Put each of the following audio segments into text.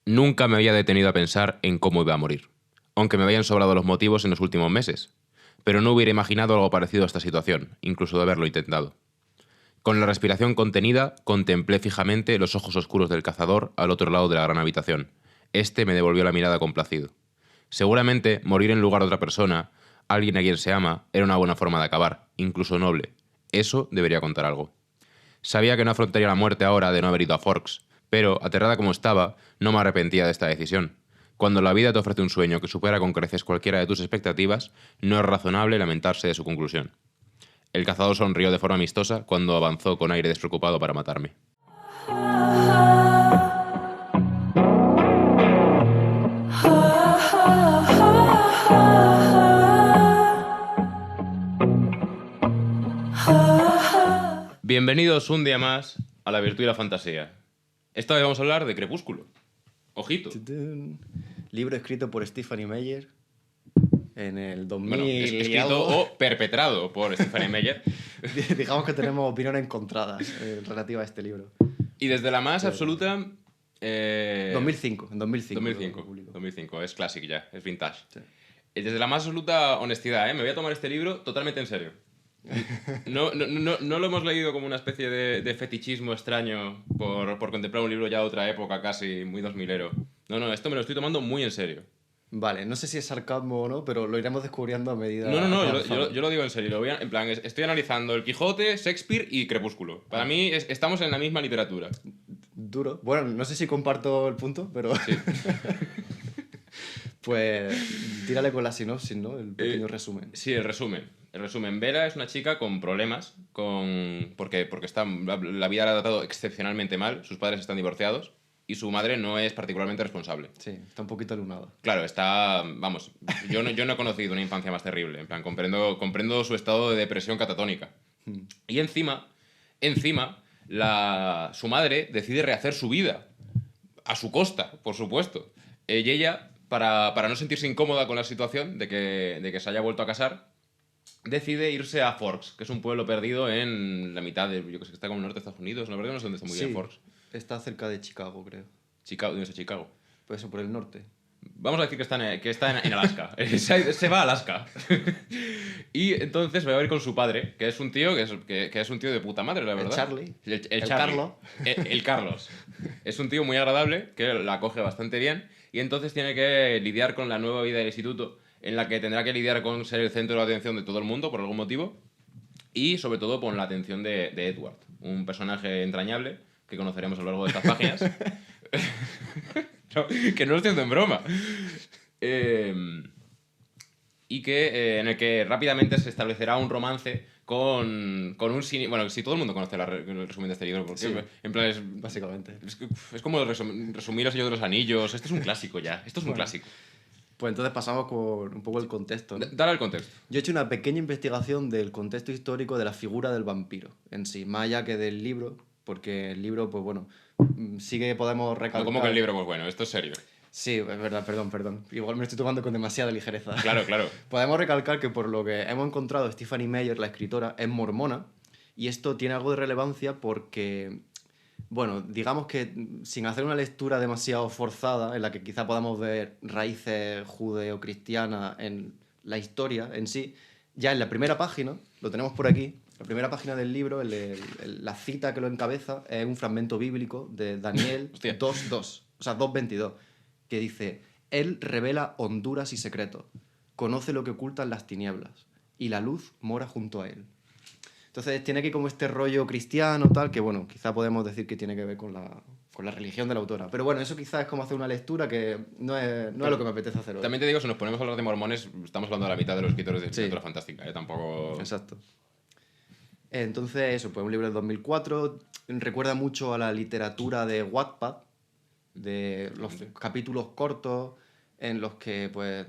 Nunca me había detenido a pensar en cómo iba a morir, aunque me habían sobrado los motivos en los últimos meses. Pero no hubiera imaginado algo parecido a esta situación, incluso de haberlo intentado. Con la respiración contenida, contemplé fijamente los ojos oscuros del cazador al otro lado de la gran habitación. Este me devolvió la mirada complacido. Seguramente, morir en lugar de otra persona, alguien a quien se ama, era una buena forma de acabar, incluso noble. Eso debería contar algo. Sabía que no afrontaría la muerte ahora de no haber ido a Forks, pero, aterrada como estaba, no me arrepentía de esta decisión. Cuando la vida te ofrece un sueño que supera con creces cualquiera de tus expectativas, no es razonable lamentarse de su conclusión. El cazador sonrió de forma amistosa cuando avanzó con aire despreocupado para matarme. Bienvenidos un día más a la virtud y la fantasía. Esta vez vamos a hablar de Crepúsculo. Ojito. Libro escrito por Stephenie Meyer en el 2000. Bueno, es escrito o perpetrado por Stephenie Meyer. Digamos que tenemos opiniones encontradas relativas a este libro. Y desde la más Pero- absoluta... 2005, en 2005. 2005, es classic ya, es vintage. Sí. Desde la más absoluta honestidad, me voy a tomar este libro totalmente en serio. No lo hemos leído como una especie de fetichismo extraño por contemplar un libro ya de otra época, casi muy 2000ero. No, esto me lo estoy tomando muy en serio. Vale, no sé si es sarcasmo o no, pero lo iremos descubriendo a medida. Yo lo digo en serio. En plan, estoy analizando El Quijote, Shakespeare y Crepúsculo. Para mí estamos en la misma literatura. Duro. Bueno, no sé si comparto el punto, pero. Sí. Pues tírale con la sinopsis, ¿no? El pequeño resumen. Sí, el resumen. Vera es una chica con problemas, porque la vida la ha tratado excepcionalmente mal, sus padres están divorciados y su madre no es particularmente responsable. Sí, está un poquito lunada. Claro, vamos, yo no he conocido una infancia más terrible, en plan, comprendo su estado de depresión catatónica. Y encima, su madre decide rehacer su vida, a su costa, por supuesto. Y ella, para no sentirse incómoda con la situación de que se haya vuelto a casar, decide irse a Forks, que es un pueblo perdido en la mitad de... Yo que sé, que está como en el norte de Estados Unidos. La verdad no sé dónde está muy bien Forks. Está cerca de Chicago, creo. ¿Dónde está Chicago? Pues eso, por el norte. Vamos a decir que está en Alaska. Se va a Alaska. Y entonces va a ir con su padre, que es un tío que es un tío de puta madre, la verdad. El Charlie. El Charlie. Carlos. El Carlos. Es un tío muy agradable, que la acoge bastante bien, y entonces tiene que lidiar con la nueva vida del instituto, en la que tendrá que lidiar con ser el centro de la atención de todo el mundo, por algún motivo, y sobre todo con la atención de Edward, un personaje entrañable que conoceremos a lo largo de estas páginas. No, que no lo estoy haciendo en broma. Y en el que rápidamente se establecerá un romance con un cine... Bueno, si todo el mundo conoce el resumen de este libro, porque Sí. en plan Básicamente. es como resumir El Señor de los Anillos. Este es un clásico ya. Esto es un Bueno. clásico. Pues entonces pasamos con un poco el contexto, ¿no? Dale el contexto. Yo he hecho una pequeña investigación del contexto histórico de la figura del vampiro en sí, más allá que del libro, porque el libro, pues bueno, sí que podemos recalcar... No, como que el libro, pues bueno, esto es serio. Sí, es verdad, perdón. Igual me lo estoy tomando con demasiada ligereza. Claro. Podemos recalcar que por lo que hemos encontrado, Stephenie Meyer, la escritora, es mormona, y esto tiene algo de relevancia porque, bueno, digamos que sin hacer una lectura demasiado forzada, en la que quizá podamos ver raíces judeo-cristianas en la historia en sí, ya en la primera página, lo tenemos por aquí, la primera página del libro, la cita que lo encabeza es un fragmento bíblico de Daniel Hostia. 2.2, o sea, 2.22, que dice: Él revela honduras y secretos, conoce lo que ocultan las tinieblas, y la luz mora junto a él. Entonces tiene aquí como este rollo cristiano, tal, que bueno, quizá podemos decir que tiene que ver con la religión de la autora. Pero bueno, eso quizás es como hacer una lectura que no es lo que me apetece hacer hoy. También te digo, si nos ponemos a hablar de mormones, estamos hablando de la mitad de los escritores de Sí. literatura fantástica. Tampoco... Exacto. Entonces, eso, pues un libro del 2004, recuerda mucho a la literatura de Wattpad, de los capítulos cortos en los que pues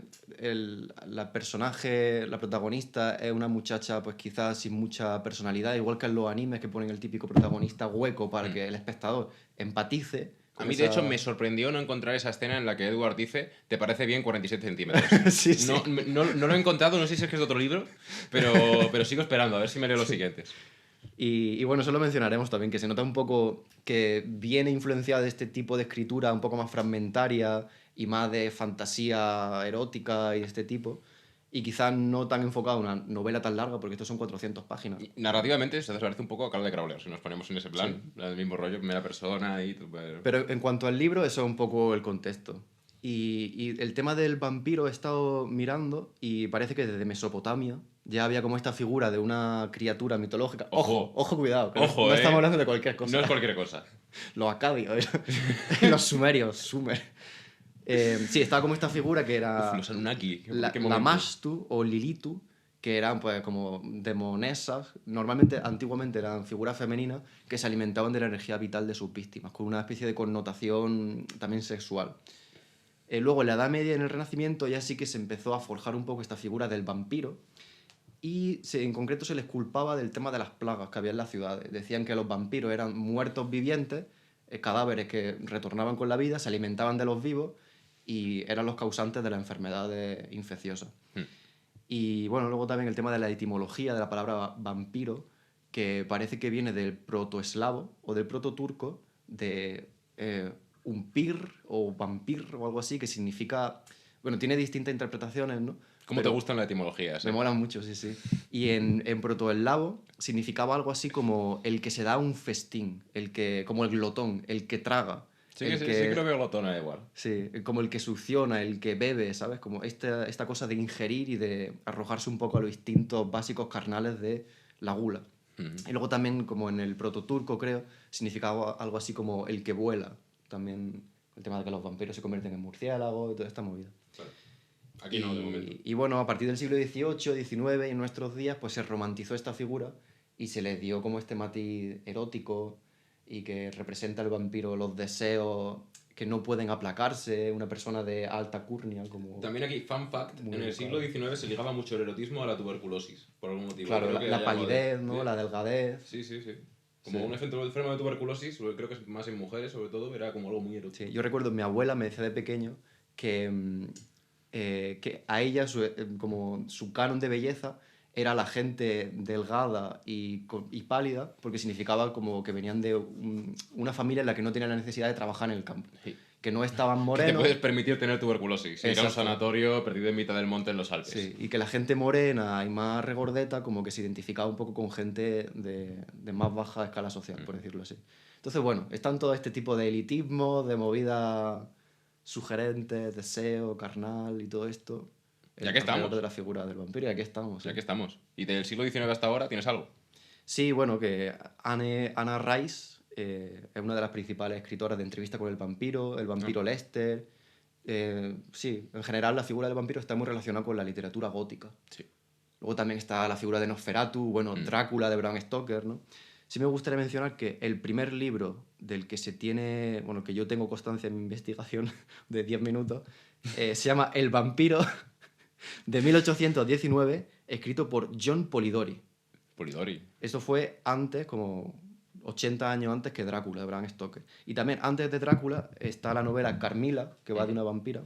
la protagonista es una muchacha pues quizás sin mucha personalidad, igual que en los animes que ponen el típico protagonista hueco para que el espectador empatice, A mí, de hecho, me sorprendió no encontrar esa escena en la que Edward dice «te parece bien 47 centímetros». Sí, sí. No lo he encontrado, no sé si es que es de otro libro, pero sigo esperando, a ver si me leo los siguientes. Y bueno, eso lo mencionaremos también, que se nota un poco que viene influenciada de este tipo de escritura un poco más fragmentaria y más de fantasía erótica y de este tipo. Y quizás no tan enfocado en una novela tan larga, porque estos son 400 páginas. Y narrativamente se parece un poco a Call de Crawler, si nos ponemos en ese plan, el mismo rollo, primera persona y... Pero en cuanto al libro, eso es un poco el contexto. Y el tema del vampiro he estado mirando y parece que desde Mesopotamia ya había como esta figura de una criatura mitológica. Ojo, cuidado. Que Ojo, no estamos hablando de cualquier cosa. No es cualquier cosa. Los acadios, los sumerios, sí, estaba como esta figura que era Los Anunnaki. la Mastu o Lilitu, que eran pues como demonesas. Normalmente, antiguamente eran figuras femeninas que se alimentaban de la energía vital de sus víctimas, con una especie de connotación también sexual. Luego, en la Edad Media y en el Renacimiento, ya sí que se empezó a forjar un poco esta figura del vampiro, y en concreto se les culpaba del tema de las plagas que había en las ciudades. Decían que los vampiros eran muertos vivientes, cadáveres que retornaban con la vida, se alimentaban de los vivos y eran los causantes de las enfermedades infecciosas. Y bueno, luego también el tema de la etimología de la palabra vampiro, que parece que viene del protoeslavo o del prototurco, de umpir o vampir o algo así, que significa... Bueno, tiene distintas interpretaciones, ¿no? ¿Cómo te gustan la etimología? Me molan mucho, sí, sí. Y en protoeslavo significaba algo así como el que se da un festín, como el glotón, el que traga. Sí, creo que glotona igual. Sí, como el que succiona, el que bebe, ¿sabes? Como esta cosa de ingerir y de arrojarse un poco a los instintos básicos carnales de la gula. Y luego también, como en el prototurco, creo, significaba algo así como el que vuela. También el tema de que los vampiros se convierten en murciélagos y toda esta movida. Claro. Aquí no, de momento. Y bueno, a partir del siglo XVIII, XIX y en nuestros días, pues se romantizó esta figura y se le dio como este matiz erótico y que representa al vampiro los deseos que no pueden aplacarse, una persona de alta curnia como... También aquí, fun fact, en el siglo XIX se ligaba mucho el erotismo a la tuberculosis, por algún motivo. Claro, la palidez, ¿no? Sí. La delgadez. Sí. Como un efecto enfermo de tuberculosis, creo que es más en mujeres, sobre todo, era como algo muy erótico. Sí, yo recuerdo, mi abuela me decía de pequeño que a ella, como su canon de belleza, era la gente delgada y pálida, porque significaba como que venían de una familia en la que no tenían la necesidad de trabajar en el campo. Sí. Que no estaban morenos. Que te puedes permitir tener tuberculosis. Ir a un Exacto. sanatorio perdido en mitad del monte en los Alpes. Sí, y que la gente morena y más regordeta como que se identificaba un poco con gente de más baja escala social, por decirlo así. Entonces, bueno, están todo este tipo de elitismo, de movida sugerente, deseo, carnal y todo esto. Ya que estamos. De la figura del vampiro, y aquí estamos. Ya que estamos. ¿Y del siglo XIX hasta ahora tienes algo? Sí, bueno, que Anna Rice es una de las principales escritoras de Entrevista con el vampiro Lester. Sí, en general la figura del vampiro está muy relacionada con la literatura gótica. Sí. Luego también está la figura de Nosferatu, bueno, Drácula de Bram Stoker, ¿no? Sí me gustaría mencionar que el primer libro del que se tiene, bueno, que yo tengo constancia en mi investigación de 10 minutos, se llama El vampiro, de 1819, escrito por John Polidori. Polidori. Eso fue antes, como 80 años antes que Drácula, de Bram Stoker. Y también antes de Drácula está la novela Carmila, que va de una vampira,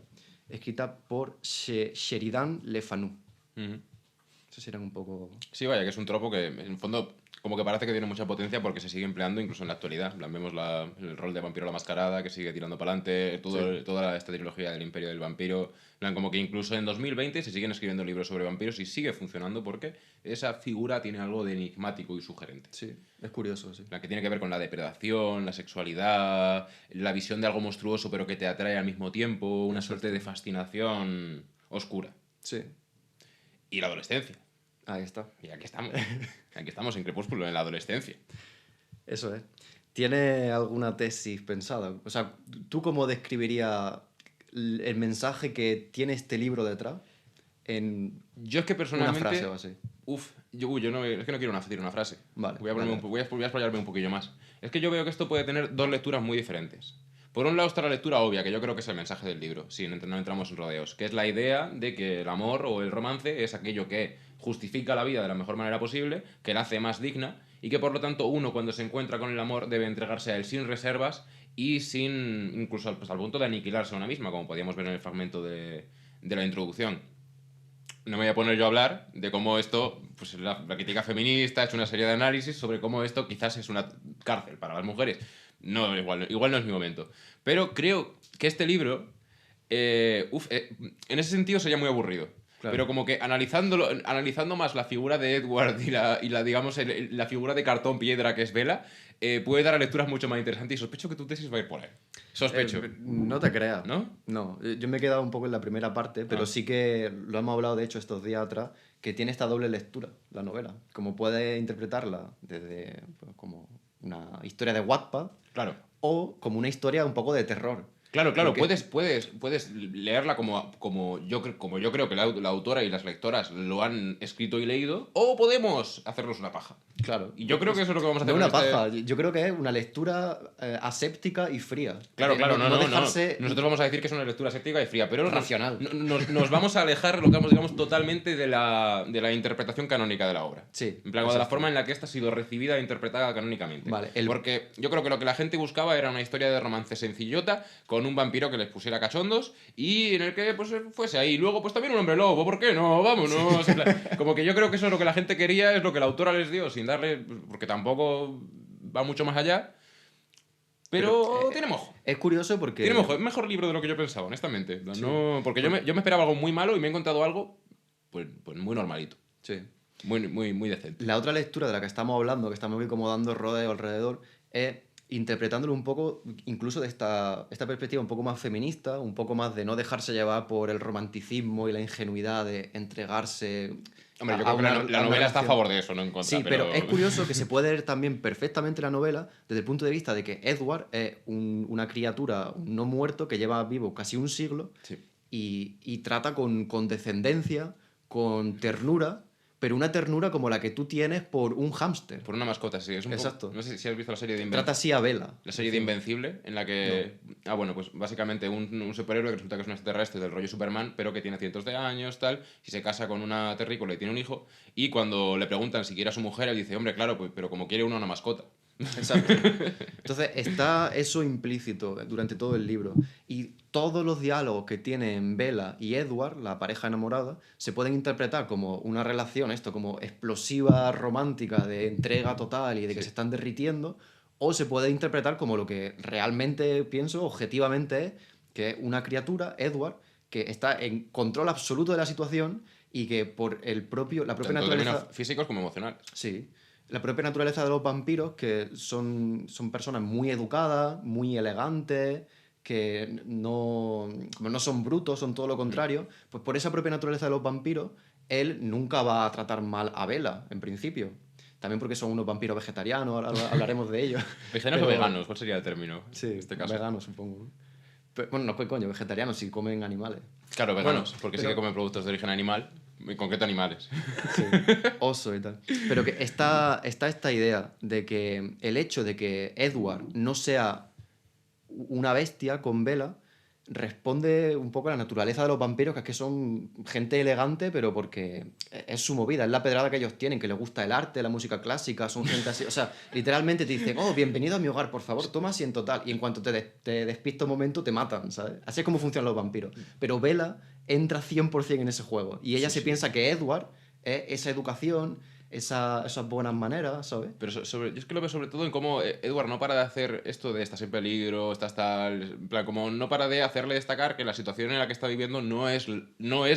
escrita por Sheridan Le Fanu. Eso sería un poco... Sí, vaya, que es un tropo que, en el fondo, como que parece que tiene mucha potencia porque se sigue empleando incluso en la actualidad. En plan, vemos el rol de vampiro a la mascarada, que sigue tirando para adelante, toda esta trilogía del Imperio del Vampiro. En plan, como que incluso en 2020 se siguen escribiendo libros sobre vampiros y sigue funcionando porque esa figura tiene algo de enigmático y sugerente. Sí, es curioso, sí. La que tiene que ver con la depredación, la sexualidad, la visión de algo monstruoso pero que te atrae al mismo tiempo, una suerte de fascinación oscura. Sí. Y la adolescencia. Ahí está. Y aquí estamos. Aquí estamos en Crepúsculo, en la adolescencia. Eso es. ¿Tiene alguna tesis pensada? O sea, ¿tú cómo describirías el mensaje que tiene este libro detrás en Yo es que personalmente... una frase o así? Yo no, es que no quiero decir una frase. Vale, voy a explayarme un poquillo más. Es que yo veo que esto puede tener dos lecturas muy diferentes. Por un lado está la lectura obvia, que yo creo que es el mensaje del libro, si no entramos en rodeos, que es la idea de que el amor o el romance es aquello que justifica la vida de la mejor manera posible, que la hace más digna, y que por lo tanto uno cuando se encuentra con el amor debe entregarse a él sin reservas y sin incluso pues, al punto de aniquilarse a una misma, como podíamos ver en el fragmento de la introducción. No me voy a poner yo a hablar de cómo esto, pues la crítica feminista ha hecho una serie de análisis sobre cómo esto quizás es una cárcel para las mujeres. No, igual no es mi momento. Pero creo que este libro, en ese sentido sería muy aburrido. Claro. Pero como que analizando más la figura de Edward y la digamos, la figura de cartón piedra que es Bella, puede dar a lecturas mucho más interesantes y sospecho que tu tesis va a ir por ahí. Sospecho. No te creas. ¿No? No, yo me he quedado un poco en la primera parte, pero sí que lo hemos hablado, de hecho, estos días atrás, que tiene esta doble lectura, la novela. Como puedes interpretarla desde pues, como una historia de Wattpad Claro. o como una historia un poco de terror. Claro, Porque- puedes leerla como yo creo que la autora y las lectoras lo han escrito y leído, o podemos hacernos una paja. Claro. Y yo creo que eso es lo que vamos a hacer. No una con este- paja, yo creo que es una lectura aséptica y fría. Claro, no. dejarse... Nosotros vamos a decir que es una lectura escéptica y fría, pero Racional. Nos vamos a alejar, lo que vamos, digamos, totalmente de la interpretación canónica de la obra. Sí, En plan, o de la exacto. forma en la que esta ha sido recibida e interpretada canónicamente. Vale, Porque yo creo que lo que la gente buscaba era una historia de romance sencillota con un vampiro que les pusiera cachondos y en el que pues fuese ahí. Y luego, pues también un hombre lobo, ¿por qué no? Vámonos. En plan, como que yo creo que eso es lo que la gente quería, es lo que la autora les dio, sin darle. Porque tampoco va mucho más allá. Pero tiene mojo. Es curioso porque... Tiene mojo. Es mejor libro de lo que yo pensaba, honestamente. Sí. No, porque yo me esperaba algo muy malo y me he encontrado algo pues muy normalito. Sí. Muy decente. La otra lectura de la que estamos hablando, que estamos aquí como dando rodeo alrededor, es interpretándolo un poco, incluso de esta perspectiva un poco más feminista, un poco más de no dejarse llevar por el romanticismo y la ingenuidad de entregarse. Hombre, yo a creo que una- la a una novela está a relación. favor de eso, no en contra. Sí, pero es curioso que se puede leer también perfectamente la novela desde el punto de vista de que Edward es una criatura, un no muerto, que lleva vivo casi un siglo Sí. y trata con condescendencia, con ternura, pero una ternura como la que tú tienes por un hámster. Por una mascota, sí. Es un Exacto. no sé si has visto la serie de Trata así a Bella. La serie de Invencible, en la que... bueno, pues básicamente un superhéroe que resulta que es un extraterrestre del rollo Superman, pero que tiene cientos de años, tal, y se casa con una terrícola y tiene un hijo, y cuando le preguntan si quiere a su mujer, él dice, hombre, claro, pues, pero como quiere uno una mascota. Exacto. Entonces está eso implícito durante todo el libro. Y todos los diálogos que tienen Bella y Edward, la pareja enamorada, se pueden interpretar como una relación, esto, como explosiva, romántica, de entrega total y de que se están derritiendo, o se puede interpretar como lo que realmente pienso, objetivamente es, que es una criatura, Edward, que está en control absoluto de la situación y que por la propia Tanto en naturaleza... términos físicos como emocionales. Sí. La propia naturaleza de los vampiros, que son personas muy educadas, muy elegantes, que como no son brutos, son todo lo contrario, pues por esa propia naturaleza de los vampiros, él nunca va a tratar mal a Bella, en principio. También porque son unos vampiros vegetarianos, ahora hablaremos de ellos. ¿Vegetarianos Pero- o veganos? ¿Cuál sería el término Sí, en este caso? veganos, supongo. ¿No? Pero, bueno, no, pues coño, vegetarianos si comen animales. Claro, veganos, Bueno, porque sí pero- que comen productos de origen animal, en concreto animales. Sí, oso y tal. Pero que está esta idea de que el hecho de que Edward no sea una bestia con Bella responde un poco a la naturaleza de los vampiros, que es que son gente elegante, pero porque es su movida, es la pedrada que ellos tienen, que les gusta el arte, la música clásica, son gente así. O sea, literalmente te dicen, oh, bienvenido a mi hogar, por favor, toma asiento tal. Y en cuanto te despista un momento, te matan, ¿sabes? Así es como funcionan los vampiros. Pero Bella entra 100% en ese juego. Y ella se piensa que Edward es esa educación, esas buenas maneras, ¿sabes? Pero yo es que lo veo sobre todo en cómo Edward no para de hacer esto de estás en peligro, estás tal... En plan, como no para de hacerle destacar que la situación en la que está viviendo no es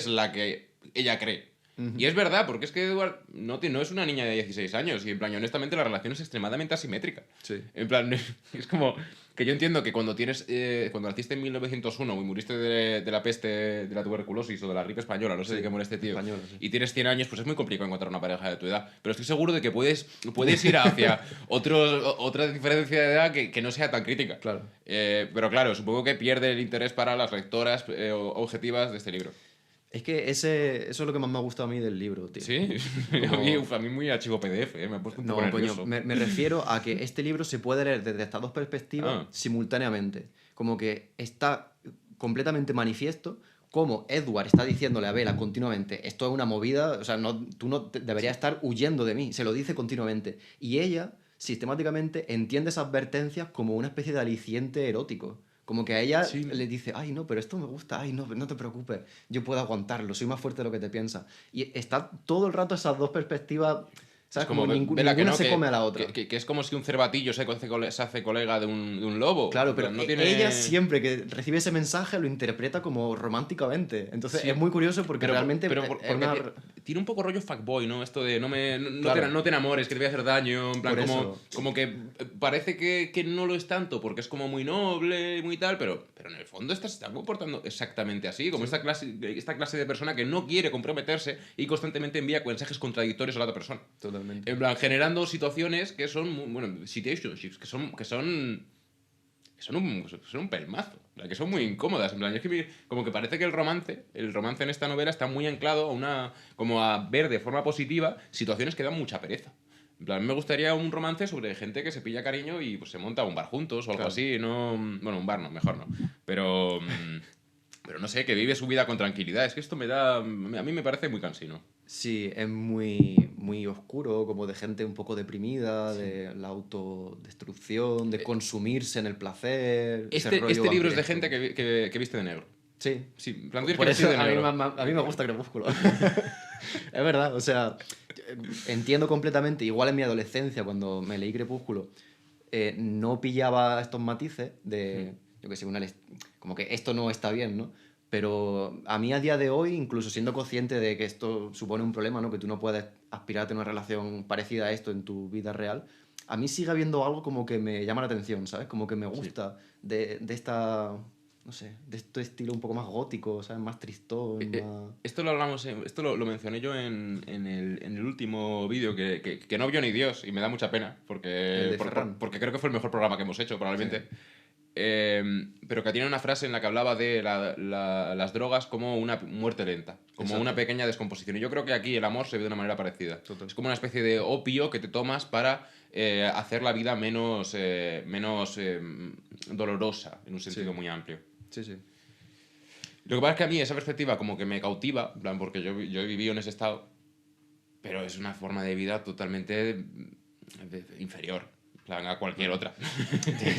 la que ella cree. Y es verdad, porque es que Edward no es una niña de 16 años y en plan, honestamente la relación es extremadamente asimétrica. Sí. En plan, es como que yo entiendo que cuando naciste en 1901 y muriste de la peste, de la tuberculosis o de la gripe española, no sé de qué muere este tío, española, sí. y tienes 100 años, pues es muy complicado encontrar una pareja de tu edad. Pero estoy seguro de que puedes ir hacia otra diferencia de edad que no sea tan crítica. Claro. Pero claro, supongo que pierde el interés para las lectoras objetivas de este libro. Es que eso es lo que más me ha gustado a mí del libro, tío. ¿Sí? Como- A mí muy archivo PDF, me ha puesto un No, poco coño, nervioso. me refiero a que este libro se puede leer desde estas dos perspectivas Ah. simultáneamente. Como que está completamente manifiesto cómo Edward está diciéndole a Bella continuamente, esto es una movida, o sea, tú no deberías estar huyendo de mí, se lo dice continuamente. Y ella sistemáticamente entiende esas advertencias como una especie de aliciente erótico. Como que a ella Sí. le dice, ay, no, pero esto me gusta, ay, no, no te preocupes, yo puedo aguantarlo, soy más fuerte de lo que te piensas. Y está todo el rato esas dos perspectivas, Es ¿sabes? como, Como vela que ninguna no, se come a la otra. que es como si un cervatillo se hace colega de un lobo. Claro, En pero plan, no tiene... ella siempre que recibe ese mensaje lo interpreta como románticamente. Entonces Sí. es muy curioso porque realmente es porque una... tiene un poco rollo fuckboy, ¿no? Esto de Claro. no te enamores, que te voy a hacer daño. En plan, Por eso. como que parece que no lo es tanto porque es como muy noble, muy tal, pero en el fondo se está comportando exactamente así, como esta clase de persona que no quiere comprometerse y constantemente envía mensajes contradictorios a la otra persona. Totalmente. En plan, generando situaciones que son, bueno, situationships, son un pelmazo, que son muy incómodas. En plan, es que como que parece que el romance en esta novela está muy anclado como a ver de forma positiva situaciones que dan mucha pereza. En plan, me gustaría un romance sobre gente que se pilla cariño y pues se monta a un bar juntos o algo Claro. así, no, bueno, un bar no, mejor no. Pero no sé, que vive su vida con tranquilidad. Es que esto a mí me parece muy cansino. Sí, es muy, muy oscuro, como de gente un poco deprimida, de la autodestrucción, de consumirse en el placer. ese rollo Este libro es de vampiresco. gente que viste de negro. Sí. Sí, en plan, tienes Por que vestir eso de a mí, negro. a mí me gusta Crepúsculo. Es verdad, o sea, entiendo completamente. Igual en mi adolescencia, cuando me leí Crepúsculo, no pillaba estos matices de, yo qué sé, como que esto no está bien, ¿no? Pero a mí a día de hoy, incluso siendo consciente de que esto supone un problema, ¿no? Que tú no puedes aspirar a tener una relación parecida a esto en tu vida real, a mí sigue habiendo algo como que me llama la atención, ¿sabes? Como que me gusta de esta, no sé, de este estilo un poco más gótico, ¿sabes? Más tristón, más... Esto lo hablamos, esto lo mencioné yo en el último vídeo que no vio ni Dios y me da mucha pena El de Ferran. porque creo que fue el mejor programa que hemos hecho probablemente. Sí. Pero que tiene una frase en la que hablaba de las drogas como una muerte lenta, como Exacto. una pequeña descomposición. Y yo creo que aquí el amor se ve de una manera parecida. Total. Es como una especie de opio que te tomas para hacer la vida menos dolorosa, en un sentido Sí. muy amplio. Sí, sí. Lo que pasa es que a mí esa perspectiva como que me cautiva, en plan, porque yo he vivido en ese estado, pero es una forma de vida totalmente inferior, en plan, a cualquier otra.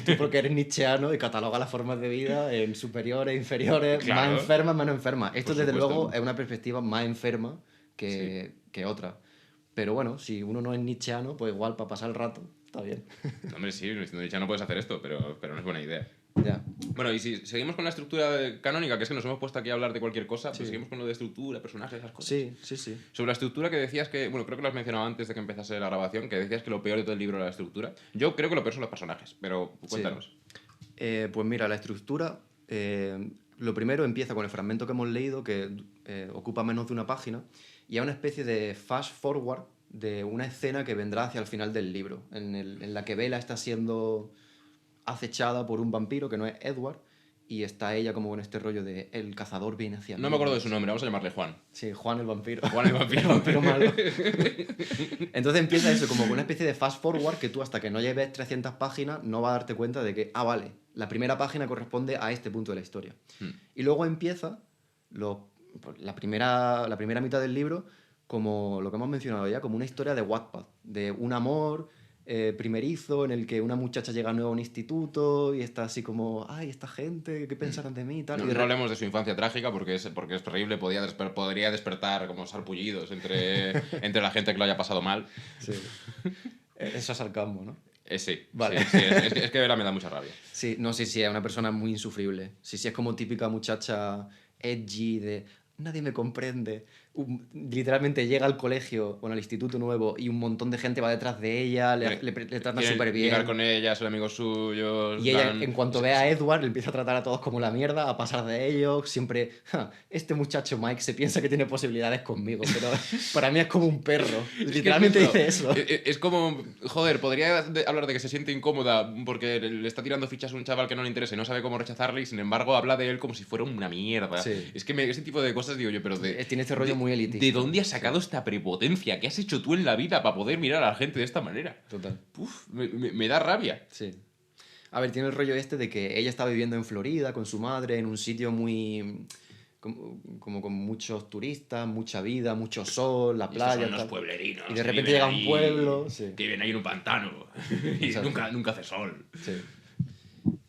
Tú porque eres nietzscheano y cataloga las formas de vida en superiores, inferiores, Claro. más enfermas, menos enfermas. Esto, Por desde supuesto. luego, es una perspectiva más enferma que otra. Pero bueno, si uno no es nietzscheano, pues igual para pasar el rato, está bien. No, hombre, sí, ya no puedes hacer esto, pero no es buena idea. Ya. Bueno, y si seguimos con la estructura canónica, que es que nos hemos puesto aquí a hablar de cualquier cosa, Sí. pues seguimos con lo de estructura, personajes, esas cosas. Sí, sí, sí. Sobre la estructura que decías que, bueno, creo que lo has mencionado antes de que empezase la grabación, que decías que lo peor de todo el libro era la estructura. Yo creo que lo peor son los personajes, pero cuéntanos. Pues mira, la estructura, lo primero empieza con el fragmento que hemos leído, que ocupa menos de una página, y es una especie de fast forward de una escena que vendrá hacia el final del libro, en la que Bella está siendo acechada por un vampiro que no es Edward, y está ella como con este rollo de el cazador viene hacia mí. No me acuerdo de su nombre, vamos a llamarle Juan. Sí, Juan el vampiro. Juan el vampiro. El vampiro malo. Entonces empieza eso, como con una especie de fast forward que tú hasta que no lleves 300 páginas no vas a darte cuenta de que, vale, la primera página corresponde a este punto de la historia. Y luego empieza la primera mitad del libro como lo que hemos mencionado ya, como una historia de Wattpad, de un amor primerizo en el que una muchacha llega nueva a un instituto y está así como, ay, esta gente, ¿qué pensarán de mí? Y tal. No, Y no hablemos de su infancia trágica porque es terrible, podría despertar como sarpullidos entre la gente que lo haya pasado mal. Sí. Eso es sarcasmo, ¿no? Sí, Vale. sí, es que Bella me da mucha rabia. Sí, no, sí, es una persona muy insufrible. Sí, es como típica muchacha edgy de nadie me comprende. Literalmente llega al colegio, bueno, al instituto nuevo y un montón de gente va detrás de ella, le tratan Quieren súper bien. ligar con ella, son amigos suyos. Y ella, dan- en cuanto ve a Edward, le empieza a tratar a todos como la mierda, a pasar de ellos. Siempre, este muchacho Mike se piensa que tiene posibilidades conmigo, pero para mí es como un perro. Es que Literalmente justo, dice eso. Es como, joder, podría hablar de que se siente incómoda porque le está tirando fichas a un chaval que no le interesa y no sabe cómo rechazarle y sin embargo habla de él como si fuera una mierda. Sí. Es que ese tipo de cosas digo yo, pero Tiene este rollo muy elitista. ¿De dónde has sacado esta prepotencia? ¿Qué has hecho tú en la vida para poder mirar a la gente de esta manera? Total. Uf, me da rabia. Sí. A ver, tiene el rollo este de que ella está viviendo en Florida con su madre, en un sitio muy... como con muchos turistas, mucha vida, mucho sol, la Y estos playa. son los Tal. pueblerinos. Y de que repente viven llega un ahí- pueblo. Sí. Que viven ahí en un pantano. Y Exacto. nunca hace sol. Sí.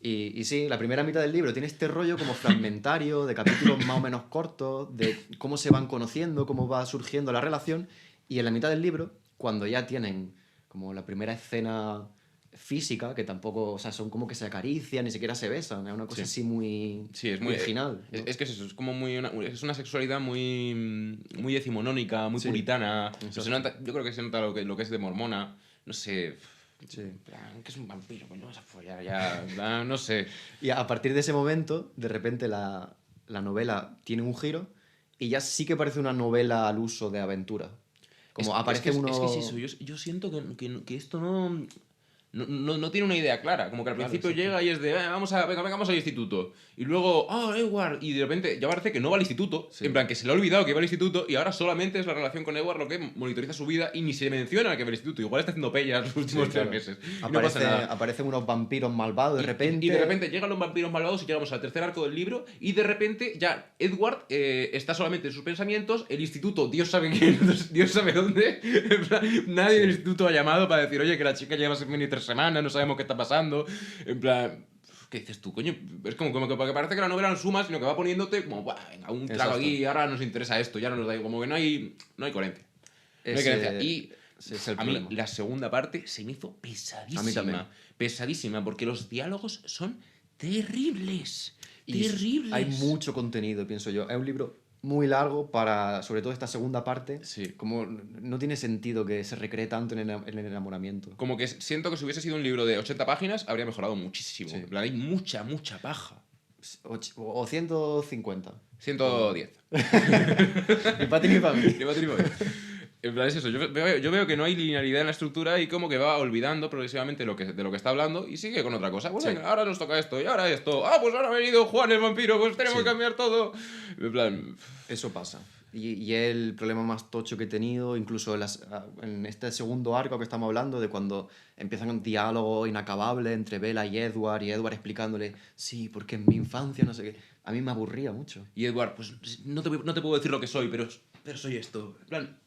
Y sí, la primera mitad del libro tiene este rollo como fragmentario, de capítulos más o menos cortos, de cómo se van conociendo, cómo va surgiendo la relación. Y en la mitad del libro, cuando ya tienen como la primera escena física, que tampoco, o sea, son como que se acarician, ni siquiera se besan, es una cosa Sí. así muy, Sí, es muy muy original. ¿no? Es que es eso, es como es una sexualidad muy decimonónica, muy Sí, puritana. exacto. Se nota, yo creo que se nota lo que es de Mormona. No sé. Sí. En plan, que es un vampiro, coño, vas a follar ya. En plan, no sé. Y a partir de ese momento, de repente la novela tiene un giro y ya sí que parece una novela al uso de aventura. Como aparece uno... Es que es eso, yo siento que esto no tiene una idea clara. Como que al Claro, principio exacto. llega y es de, venga, vamos al instituto. Y luego, Edward. Y de repente ya parece que no va al instituto. Sí. En plan, que se le ha olvidado que va al instituto y ahora solamente es la relación con Edward lo que monitoriza su vida y ni se menciona que va al instituto. Igual está haciendo pellas los últimos Sí, claro. 3 meses. Y no pasa nada. Aparecen unos vampiros malvados de repente. Y de repente llegan los vampiros malvados y llegamos al tercer arco del libro y de repente ya Edward está solamente en sus pensamientos, el instituto, Dios sabe quién, Dios sabe dónde, en plan, nadie del instituto ha llamado para decir, oye, que la chica lleva sin venir 3 semanas, no sabemos qué está pasando, en plan... ¿Qué dices tú, coño? Es como que parece que la novela no suma, sino que va poniéndote como, venga, un trago Exacto. aquí, ahora nos interesa esto, ya no nos da, como que no hay coherencia. No hay coherencia. Y ese es el a mí problema. la segunda parte se me hizo pesadísima. A mí también. Pesadísima, porque los diálogos son terribles. Y Terribles. hay mucho contenido, pienso yo. Es un libro muy largo para, sobre todo esta segunda parte. Sí. Como no tiene sentido que se recree tanto en el enamoramiento. Como que siento que si hubiese sido un libro de 80 páginas, habría mejorado muchísimo. Sí. En plan, hay mucha paja. O 150. 110. Ni para ti ni para mí. Lleva tripo. En plan, es eso. Yo veo que no hay linealidad en la estructura y como que va olvidando progresivamente de lo que está hablando y sigue con otra cosa. Pues Sí. venga, ahora nos toca esto y ahora esto. Pues ahora ha venido Juan el vampiro, pues tenemos Sí. que cambiar todo. En plan... Eso pasa. Y es el problema más tocho que he tenido, incluso en este segundo arco que estamos hablando, de cuando empiezan un diálogo inacabable entre Bella y Edward explicándole, sí, porque en mi infancia, no sé qué. A mí me aburría mucho. Y Edward, pues no te puedo decir lo que soy, pero soy esto. En plan,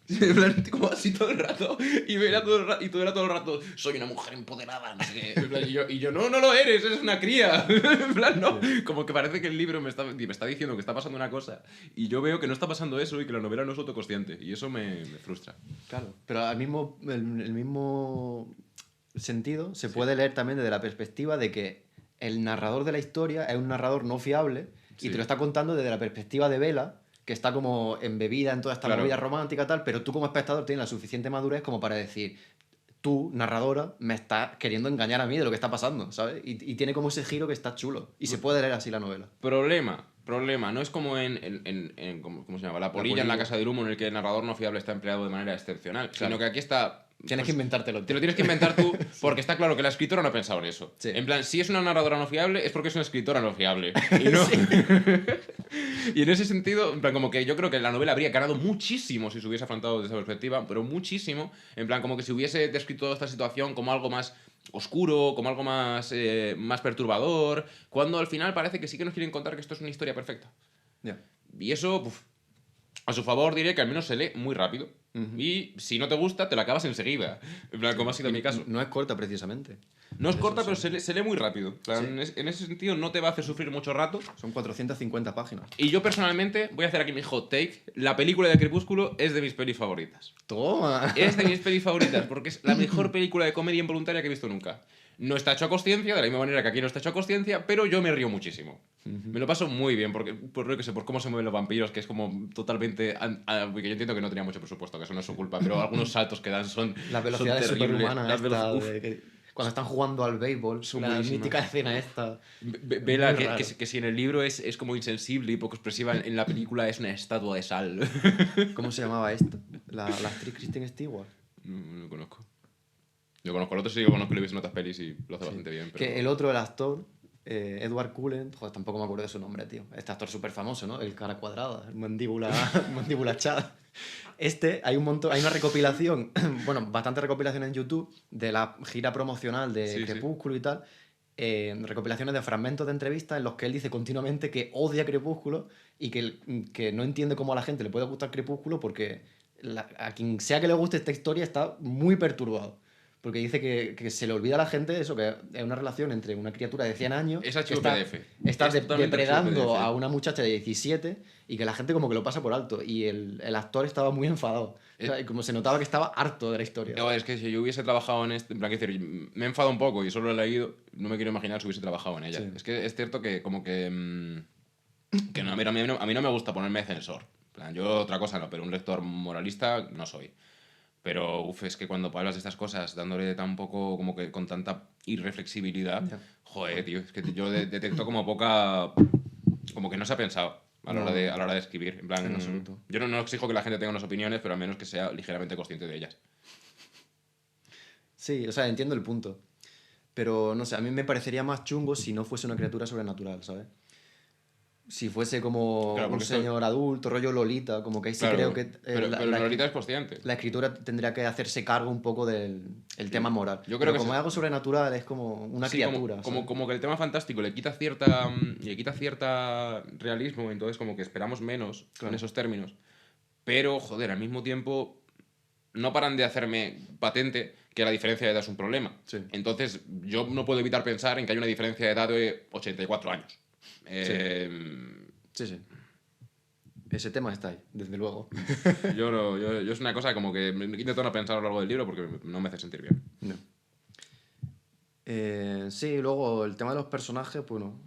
como así todo el rato. Y Bella todo el rato, soy una mujer empoderada, no sé qué. En plan, y yo, no lo eres una cría. En plan, no. Como que parece que el libro me está diciendo que está pasando una cosa y yo veo que no está pasando eso y que la novela no es autoconsciente. Y eso me frustra. Claro. Pero el mismo sentido se puede leer también desde la perspectiva de que el narrador de la historia es un narrador no fiable y Sí. te lo está contando desde la perspectiva de Bella, que está como embebida en toda esta Claro. movida romántica y tal, pero tú como espectador tienes la suficiente madurez como para decir, tú, narradora, me estás queriendo engañar a mí de lo que está pasando, ¿sabes? Y tiene como ese giro que está chulo. Y se puede leer así la novela. Problema. No es como ¿cómo se llama? La polilla en la polilla. Casa del Humo, en el que el narrador no fiable está empleado de manera excepcional. Claro. Sino que aquí está... Tienes pues, que inventártelo. Te lo tienes que inventar tú, porque está claro que la escritora no ha pensado en eso. Sí. En plan, si es una narradora no fiable, es porque es una escritora no fiable. Y no. Y en ese sentido, en plan, como que yo creo que la novela habría ganado muchísimo si se hubiese afrontado desde esa perspectiva, pero muchísimo. En plan, como que si hubiese descrito esta situación como algo más oscuro, como algo más perturbador, cuando al final parece que sí que nos quieren contar que esto es una historia perfecta. Ya. Y eso, a su favor diré que al menos se lee muy rápido. Ujú. Y si no te gusta, te la acabas enseguida. En plan, como ha sido mi caso. No es corta, precisamente. No es Eso corta, sí. pero se lee muy rápido. En plan, en ese sentido no te va a hacer sufrir mucho rato. Son 450 páginas. Y yo personalmente, voy a hacer aquí mi hot take, la película de Crepúsculo es de mis pelis favoritas. ¡Toma! Es de mis pelis favoritas porque es la mejor película de comedia involuntaria que he visto nunca. No está hecho a consciencia, de la misma manera que aquí no está hecho a consciencia, pero yo me río muchísimo. Me lo paso muy bien, por lo que sé, por cómo se mueven los vampiros, que es como totalmente... que yo entiendo que no tenía mucho presupuesto, que eso no es su culpa, pero algunos saltos que dan son La velocidad es terribles. superhumana Las esta, uf. cuando están jugando al béisbol, Son la buenísimas. mítica escena esta. Vela, Muy raro. que si en el libro es como insensible y poco expresiva, en la película es una estatua de sal. ¿Cómo se llamaba esta? La actriz Kristen Stewart. No lo conozco. Yo conozco al otro, sí, yo conozco, lo he visto en otras pelis y lo hace bastante bien. Pero... Que el otro, el actor, Edward Cullen, joder, tampoco me acuerdo de su nombre, tío. Este actor súper famoso, ¿no? El cara cuadrada, el mandíbula, mandíbula Chad. Hay un montón, hay una recopilación, bueno, bastante recopilación en YouTube de la gira promocional de Sí, sí. Crepúsculo y tal. Recopilaciones de fragmentos de entrevistas en los que él dice continuamente que odia Crepúsculo y que no entiende cómo a la gente le puede gustar Crepúsculo porque a quien sea que le guste esta historia está muy perturbado. Porque dice que se le olvida a la gente eso, que es una relación entre una criatura de 100 años Es que está, HVPDF. está Es totalmente depredando HVPDF. a una muchacha de 17 y que la gente como que lo pasa por alto. Y el actor estaba muy enfadado. O sea, y como se notaba que estaba harto de la historia. No, es que si yo hubiese trabajado en este... En plan, quiero decir, me he enfadado un poco y solo lo he leído, no me quiero imaginar si hubiese trabajado en ella. Sí. Es que es cierto que como que... que no, a mí no me gusta ponerme censor. En plan, yo otra cosa no, pero un lector moralista no soy. Pero, es que cuando hablas de estas cosas dándole tan poco, como que con tanta irreflexibilidad, Ya. joder, tío, es que yo detecto como poca... Como que no se ha pensado a la, No, a la hora de escribir. En plan, en absoluto. yo no exijo que la gente tenga unas opiniones, pero al menos que sea ligeramente consciente de ellas. Sí, o sea, entiendo el punto. Pero no sé, a mí me parecería más chungo si no fuese una criatura sobrenatural, ¿sabes? Si fuese como Claro, un porque esto- señor adulto, rollo Lolita, como que ahí sí Claro, creo que pero Lolita es consciente. la escritura tendría que hacerse cargo un poco del tema moral. Yo creo Pero que como se- es algo sobrenatural, es como una Sí, criatura. ¿sabes? como que el tema fantástico le quita cierta realismo, entonces como que esperamos menos en Claro. esos términos. Pero, joder, al mismo tiempo no paran de hacerme patente que la diferencia de edad es un problema. Sí. Entonces, yo no puedo evitar pensar en que hay una diferencia de edad de 84 años. Sí, sí. Ese tema está ahí, desde luego. Yo es una cosa como que intento no pensar a lo largo del libro porque no me hace sentir bien. No. Sí, luego el tema de los personajes, pues no.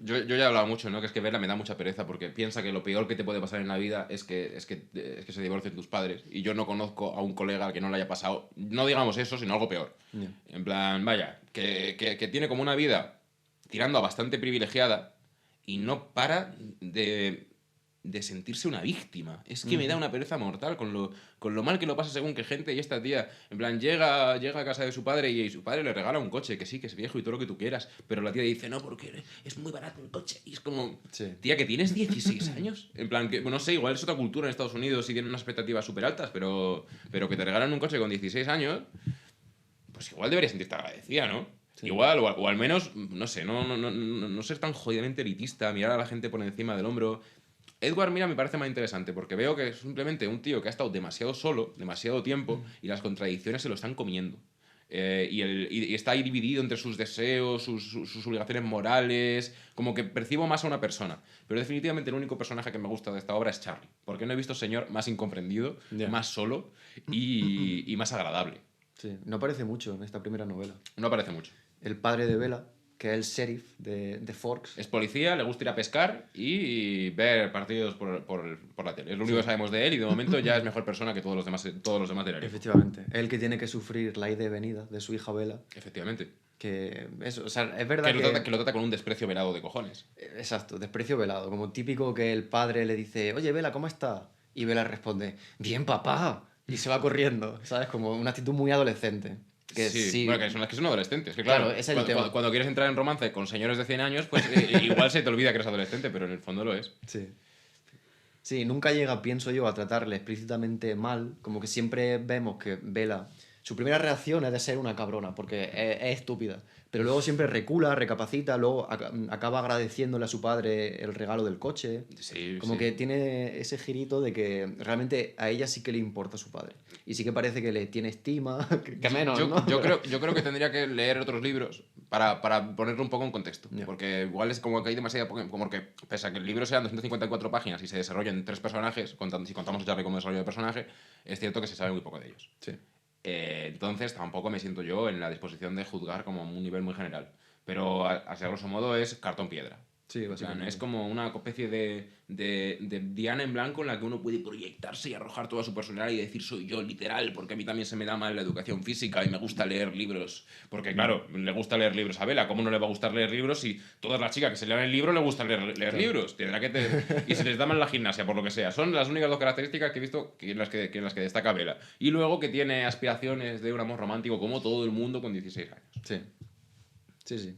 Yo ya he hablado mucho, ¿no? Que es que verla me da mucha pereza porque piensa que lo peor que te puede pasar en la vida es que se divorcien tus padres. Y yo no conozco a un colega al que no le haya pasado, no digamos eso, sino algo peor. Ya. En plan, vaya, que tiene como una vida tirando a bastante privilegiada y no para de sentirse una víctima. Es que me da una pereza mortal con lo mal que lo pasa según qué gente. Y esta tía, en plan, llega a casa de su padre y su padre le regala un coche, que sí, que es viejo y todo lo que tú quieras. Pero la tía dice, no, porque es muy barato el coche. Y es como, Sí. tía, que tienes 16 años. En plan, que no sé, igual es otra cultura en Estados Unidos y tienen unas expectativas súper altas, pero que te regalan un coche con 16 años, pues igual deberías sentirte agradecida, ¿no? Sí. Igual, o al menos, no sé, no ser tan jodidamente elitista, mirar a la gente por encima del hombro. Edward Mira me parece más interesante porque veo que es simplemente un tío que ha estado demasiado solo, demasiado tiempo, y las contradicciones se lo están comiendo. Y está ahí dividido entre sus deseos, sus obligaciones morales, como que percibo más a una persona. Pero definitivamente el único personaje que me gusta de esta obra es Charlie, porque no he visto señor más incomprendido, Ya. más solo y más agradable. Sí. No aparece mucho en esta primera novela. No aparece mucho. El padre de Bella, que es el sheriff de Forks. Es policía, le gusta ir a pescar y ver partidos por la tele. Es lo único que sabemos de él y de momento ya es mejor persona que todos los demás del área. Efectivamente. Es el que tiene que sufrir la ida y venida de su hija Bella. Efectivamente. Que eso, o sea, es verdad Que lo trata con un desprecio velado de cojones. Exacto, desprecio velado. Como típico que el padre le dice, oye, Bella, ¿cómo estás? Y Bella responde, bien, papá. Y se va corriendo, ¿sabes? Como una actitud muy adolescente. Que sí, Bueno, que son adolescentes. Que claro, Claro, ese es el tema. cuando quieres entrar en romance con señores de 100 años, pues igual se te olvida que eres adolescente, pero en el fondo lo es. Sí. Sí, nunca llega, pienso yo, a tratarle explícitamente mal. Como que siempre vemos que Bella, su primera reacción es de ser una cabrona, porque es estúpida. Pero luego siempre recula, recapacita, luego acaba agradeciéndole a su padre el regalo del coche. Sí, Como sí. que tiene ese girito de que realmente a ella sí que le importa su padre. Y sí que parece que le tiene estima, que menos, ¿no? Yo creo que tendría que leer otros libros para ponerlo un poco en contexto. Ya. Porque igual es como que hay demasiada... Como que, pese a que el libro sean 254 páginas y se desarrollen 3 personajes, si contamos a Charlie como desarrollo de personaje, es cierto que se sabe muy poco de ellos. Sí. Entonces tampoco me siento yo en la disposición de juzgar como a un nivel muy general. Pero así a grosso modo es cartón piedra. Sí, En plan, básicamente. es como una especie de Diana en blanco en la que uno puede proyectarse y arrojar toda su personalidad y decir soy yo, literal, porque a mí también se me da mal la educación física y me gusta leer libros. Porque claro, le gusta leer libros a Bella. ¿Cómo no le va a gustar leer libros si todas las chicas que se lean el libro le gusta leer libros? Tendrá y se les da mal la gimnasia, por lo que sea. Son las únicas dos características que he visto en las que destaca Bella. Y luego que tiene aspiraciones de un amor romántico como todo el mundo con 16 años. Sí. Sí, sí.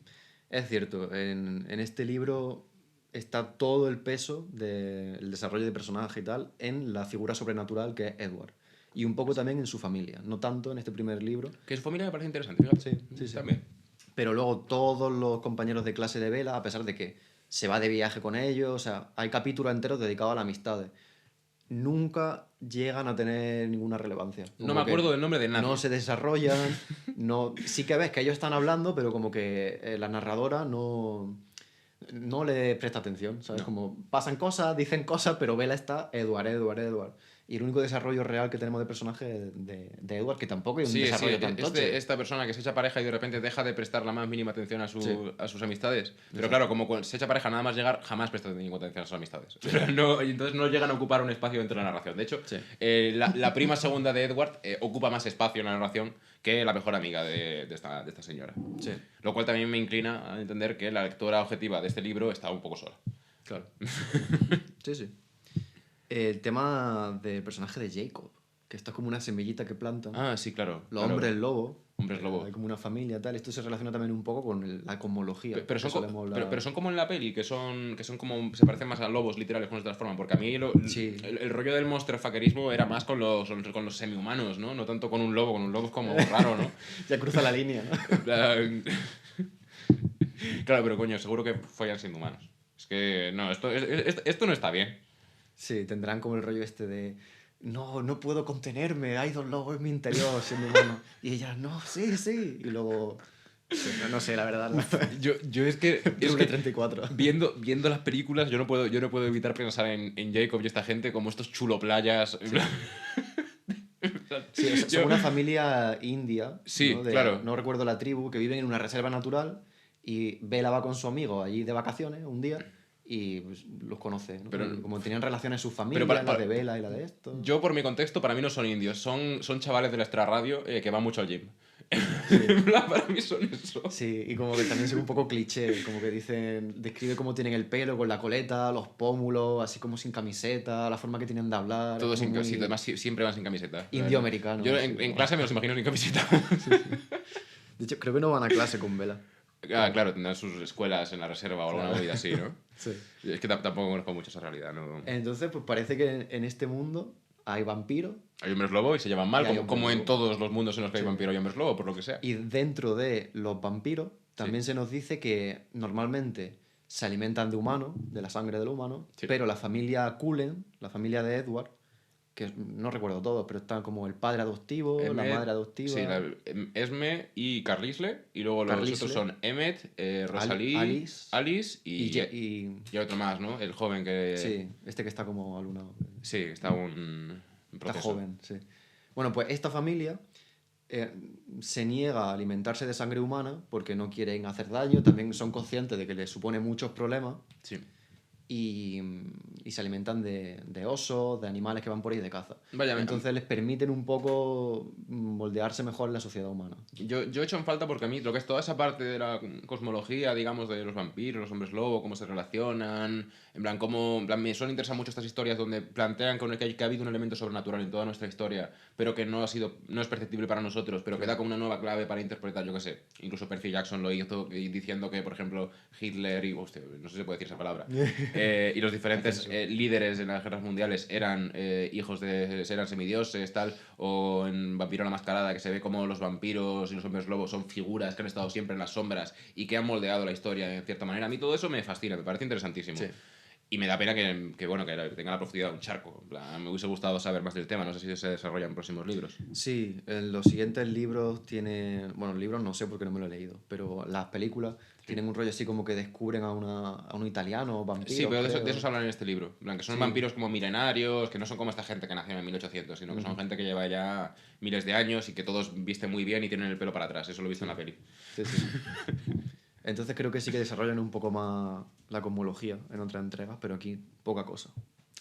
Es cierto, en este libro está todo el peso del desarrollo de personaje y tal en la figura sobrenatural que es Edward. Y un poco también en su familia. No tanto en este primer libro, Que su familia me parece interesante, fíjate. Sí. También. pero luego todos los compañeros de clase de Bella, a pesar de que se va de viaje con ellos, o sea, hay capítulos enteros dedicados a las amistades. Nunca llegan a tener ninguna relevancia. No Como me que acuerdo del nombre de nadie. no se desarrollan, no... Sí que ves que ellos están hablando, pero como que la narradora no le presta atención, ¿sabes? No. Como pasan cosas, dicen cosas, pero Bella está Edward. Y el único desarrollo real que tenemos de personaje es de Edward, que tampoco hay un Sí, desarrollo tan es tocho. de esta persona que se echa pareja y de repente deja de prestar la más mínima atención a, Sí. a sus amistades. Pero Exacto. claro, como se echa pareja nada más llegar, jamás presta ninguna atención a sus amistades. Pero no, y entonces no llegan a ocupar un espacio dentro de la narración. De hecho, Sí. la prima segunda de Edward ocupa más espacio en la narración que la mejor amiga de esta señora. Sí, Lo cual también me inclina a entender que la lectora objetiva de este libro está un poco sola. claro. Sí, sí. El tema del personaje de Jacob, que esto es como una semillita que plantan. Ah, sí, claro. Los claro. hombres lobo. Hombres lobo. Hay como una familia, tal. Esto se relaciona también un poco con la cosmología. Pero son, que solemos hablar. pero son como en la peli, que son como. Se parecen más a lobos literales cuando se transforman. Porque a mí Sí. el rollo del monsterfuckerismo era más con los semi-humanos, ¿no? No tanto con un lobo. Con un lobo es como raro, ¿no? Ya cruza la línea, ¿no? En plan- Claro, pero coño, seguro que follan siendo humanos. Es que. No, esto no está bien. Sí, tendrán como el rollo este de... No puedo contenerme, hay dos lobos en mi interior siendo humano. Y ella, no, sí. Y luego... sí, no sé, la verdad. Yo es que. Es Rule que 34. viendo las películas, yo no puedo evitar pensar en Jacob y esta gente como estos chulo playas. Sí, son una familia india. Sí, ¿no? claro. No recuerdo la tribu, que viven en una reserva natural y Bella va con su amigo allí de vacaciones un día y pues, los conoce. ¿no? Pero- Y como tenían relaciones sus familias, para- la de Bella y la de esto. Yo, por mi contexto, para mí no son indios, son chavales de la extrarradio que van mucho al gym. En plan, para mí son eso. Sí, y como que también son un poco cliché, como que dicen, describe cómo tienen el pelo con la coleta, los pómulos, así como sin camiseta, la forma que tienen de hablar. Todos es como sin muy sí, además siempre van sin camiseta. Indio-americano. Yo así, en ¿no? clase me los imagino sin camiseta. De hecho, creo que no van a clase con Vela. Ah, claro, tendrán sus escuelas en la reserva o alguna movida así, ¿no? Sí. Es que tampoco conozco mucho esa realidad, ¿no? Entonces, pues parece que en este mundo hay vampiros Hay hombres lobo y se llevan mal, Y hay como, hombres como en lobo. todos los mundos en los que hay vampiros y hombres lobo, por lo que sea. y dentro de los vampiros también se nos dice que normalmente se alimentan de humanos, de la sangre del humano, Sí. pero la familia Cullen, la familia de Edward, que no recuerdo todos, pero están como el padre adoptivo, la Emmet, madre adoptiva, Sí, Esme y Carlisle. Y luego los Carlisle. otros son Emmet, Rosalie, Alice y, y otro más, ¿no? El joven que... sí, este que está como alunado. Sí, está un Está proceso. joven, sí. Bueno, pues esta familia se niega a alimentarse de sangre humana porque no quieren hacer daño, también son conscientes de que les supone muchos problemas Sí. y se alimentan de osos, de animales que van por ahí de caza. Vaya, Entonces les permiten un poco moldearse mejor en la sociedad humana. Yo he hecho en falta porque a mí lo que es toda esa parte de la cosmología, digamos, de los vampiros, los hombres lobo, cómo se relacionan, en plan, cómo, en plan, me suelen interesar mucho estas historias donde plantean que ha habido un elemento sobrenatural en toda nuestra historia, pero que no es perceptible para nosotros, pero que da como una nueva clave para interpretar, yo qué sé. Incluso Percy Jackson lo hizo diciendo que, por ejemplo, Hitler y, hostia, no sé si se puede decir esa palabra, y los diferentes líderes en las guerras mundiales eran eran semidioses, tal, o en Vampiro la Mascarada, que se ve como los vampiros y los hombres lobos son figuras que han estado siempre en las sombras y que han moldeado la historia en cierta manera. A mí todo eso me fascina, me parece interesantísimo. Sí. Y me da pena que tenga la profundidad de un charco. En plan, me hubiese gustado saber más del tema, no sé si se desarrolla en próximos libros. Sí, en los siguientes libros tienen... Bueno, libros no sé porque no me lo he leído, pero las películas tienen un rollo así como que descubren a un italiano vampiro. Sí, pero de creo. eso se habla en este libro. En plan, que son Sí. vampiros como milenarios, que no son como esta gente que nació en 1800, sino que son gente que lleva ya miles de años y que todos visten muy bien y tienen el pelo para atrás. Eso lo he visto en la peli. Sí, sí. Entonces creo que sí que desarrollan un poco más la cosmología en otras entregas, pero aquí poca cosa.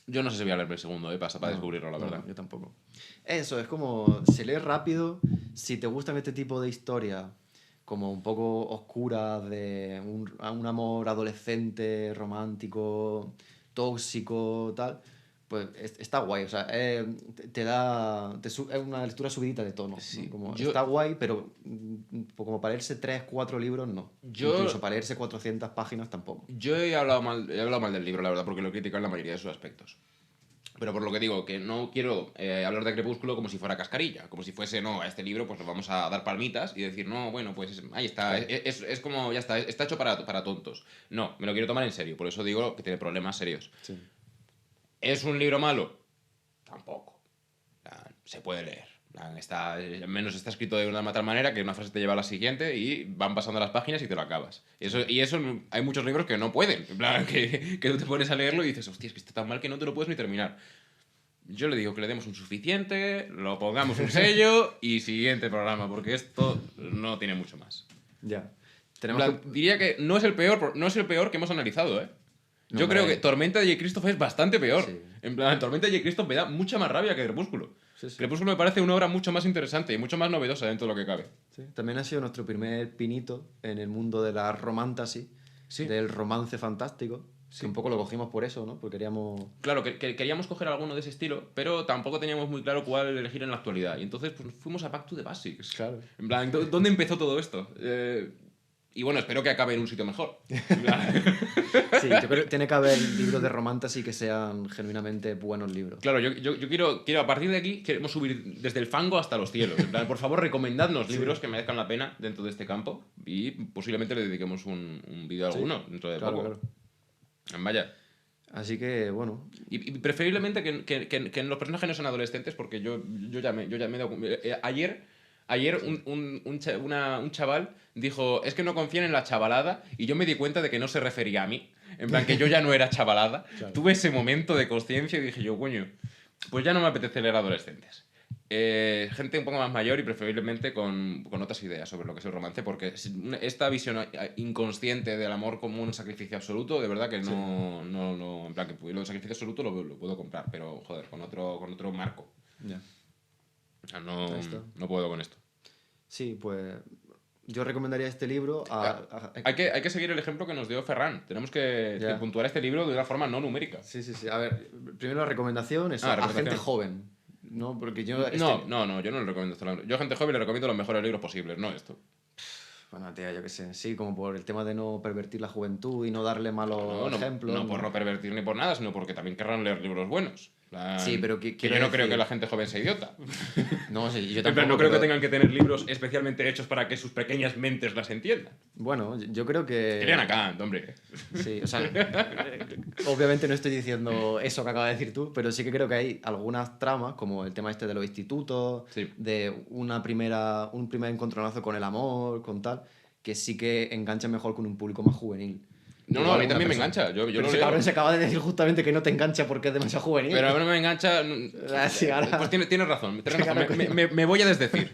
Yo no sé si voy a leer el segundo, para No, descubrirlo, la no, verdad. yo tampoco. Eso, es como, se lee rápido. Si te gustan este tipo de historias, como un poco oscuras, de un amor adolescente, romántico, tóxico, tal, pues está guay. O sea, es una lectura subidita de tono. ¿no? Sí, Como, yo- está guay, pero como para leerse 3, 4 libros, no. Yo- Incluso para leerse 400 páginas tampoco. Yo he hablado mal del libro, la verdad, porque lo he criticado en la mayoría de sus aspectos. Pero por lo que digo, que no quiero hablar de Crepúsculo como si fuera cascarilla, como si fuese, no, a este libro pues le vamos a dar palmitas y decir, no, bueno, pues ahí está, Claro. es como, ya está hecho para tontos. No, me lo quiero tomar en serio, por eso digo que tiene problemas serios. Sí. ¿Es un libro malo? Tampoco. Se puede leer. Al menos está escrito de una tal manera que una frase te lleva a la siguiente y van pasando las páginas y te lo acabas. Y eso hay muchos libros que no pueden. En plan, que tú te pones a leerlo y dices, hostia, es que está tan mal que no te lo puedes ni terminar. Yo le digo que le demos un suficiente, lo pongamos un sello y siguiente programa, porque esto no tiene mucho más. Ya. En plan, diría que no es el peor que hemos analizado, ¿eh? No, Yo creo hombre. que Tormenta de J. Christoph es bastante peor. Sí. En plan, Tormenta de J. Christoph me da mucha más rabia que Crepúsculo. Sí, sí. Crepúsculo me parece una obra mucho más interesante y mucho más novedosa dentro de lo que cabe. Sí. También ha sido nuestro primer pinito en el mundo de la romantasy, Sí. del romance fantástico. Sí. Que un poco lo cogimos por eso, ¿no? Porque queríamos... Claro, que queríamos coger alguno de ese estilo, pero tampoco teníamos muy claro cuál elegir en la actualidad. Y entonces pues, fuimos a Back to the Basics. Claro. En plan, ¿dónde empezó todo esto? Y bueno, espero que acabe en un sitio mejor. En plan, Sí, yo creo que tiene que haber libros de romantasy que sean genuinamente buenos libros. claro, yo quiero, a partir de aquí, queremos subir desde el fango hasta los cielos. En plan, por favor, recomendadnos libros que merezcan la pena dentro de este campo y posiblemente le dediquemos un vídeo a alguno dentro de Claro, poco. claro. Vaya. Así que, bueno, Y preferiblemente que en los personajes no sean adolescentes, porque yo ya me he dado... Ayer un chaval dijo, es que no confían en la chavalada, y yo me di cuenta de que no se refería a mí. En plan, que yo ya no era chavalada. Claro. Tuve ese momento de conciencia y dije yo, coño, pues ya no me apetece leer adolescentes. Gente un poco más mayor y preferiblemente con otras ideas sobre lo que es el romance, porque esta visión inconsciente del amor como un sacrificio absoluto, de verdad que no, en plan, que lo de sacrificio absoluto lo puedo comprar, pero joder, con otro marco. ya. O sea, no, Ahí está. no puedo con esto. Sí, pues yo recomendaría este libro a... Hay que seguir el ejemplo que nos dio Ferran. Tenemos que Ya. puntuar este libro de una forma no numérica. Sí, sí, sí. A ver, primero la recomendación es a recomendación. gente joven, ¿no? Porque yo... No, yo no le recomiendo esto. Yo a gente joven le recomiendo los mejores libros posibles, no esto. Bueno, tía, yo qué sé. Sí, como por el tema de no pervertir la juventud y no darle malos ejemplos. No por no pervertir ni por nada, sino porque también querrán leer libros buenos. Sí, pero que quiero yo no creo decir- que la gente joven sea idiota. No, sí, yo En plan, tampoco, no creo que pero- tengan que tener libros especialmente hechos para que sus pequeñas mentes las entiendan. Bueno, yo creo que... Querían a Kant, hombre. Sí, o sea, obviamente no estoy diciendo eso que acabas de decir tú, pero sí que creo que hay algunas tramas, como el tema este de los institutos, Sí. de un primer encontronazo con el amor, con tal, que sí que enganchan mejor con un público más juvenil. No, Igual a mí una también me persona- engancha. Yo Pero lo ese leo. cabrón se acaba de decir justamente que no te engancha porque es demasiado juvenil. Pero a mí no me engancha. Sí, ahora- Pues tienes razón. Claro, Me voy a desdecir.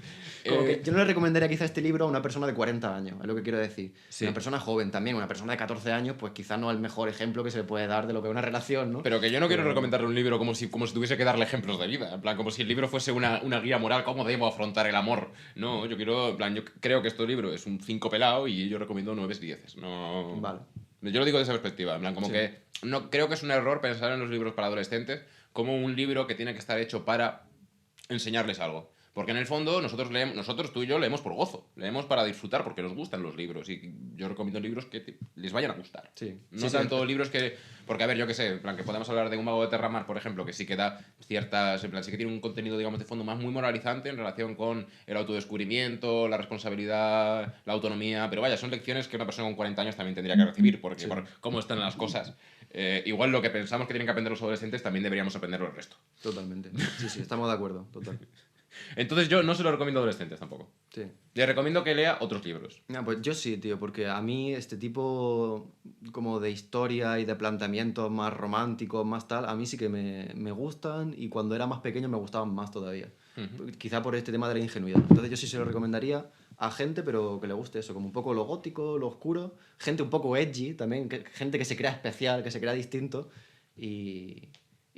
Como que yo no le recomendaría quizá este libro a una persona de 40 años, es lo que quiero decir. Sí. Una persona joven también, una persona de 14 años, pues quizá no es el mejor ejemplo que se le puede dar de lo que es una relación, ¿no? Pero que yo no quiero Pero- recomendarle un libro como si tuviese que darle ejemplos de vida. En plan, como si el libro fuese una guía moral, cómo debo afrontar el amor. No, yo quiero. En plan, yo creo que este libro es un 5 pelado y yo recomiendo 9/10. No. Vale. Yo lo digo de esa perspectiva. En plan, como Sí. que. No, creo que es un error pensar en los libros para adolescentes como un libro que tiene que estar hecho para enseñarles algo. Porque en el fondo nosotros tú y yo leemos por gozo, leemos para disfrutar porque nos gustan los libros y yo recomiendo libros que les vayan a gustar. Sí. No Sí, tanto libros que... Porque a ver, yo qué sé, en plan que podemos hablar de Un mago de Terramar, por ejemplo, que sí que da ciertas... En plan, sí que tiene un contenido, digamos, de fondo más muy moralizante en relación con el autodescubrimiento, la responsabilidad, la autonomía, pero vaya, son lecciones que una persona con 40 años también tendría que recibir porque Sí. por cómo están las cosas. Igual lo que pensamos que tienen que aprender los adolescentes también deberíamos aprenderlo el resto. Totalmente. Sí, sí, estamos de acuerdo, total. Entonces yo no se lo recomiendo a adolescentes tampoco. Sí. Le recomiendo que lea otros libros. No, pues yo sí, tío, porque a mí este tipo como de historia y de planteamientos más románticos, más tal, a mí sí que me gustan y cuando era más pequeño me gustaban más todavía. Quizá por este tema de la ingenuidad. Entonces yo sí se lo recomendaría a gente, pero que le guste eso, como un poco lo gótico, lo oscuro, gente un poco edgy también, gente que se crea especial, que se crea distinto y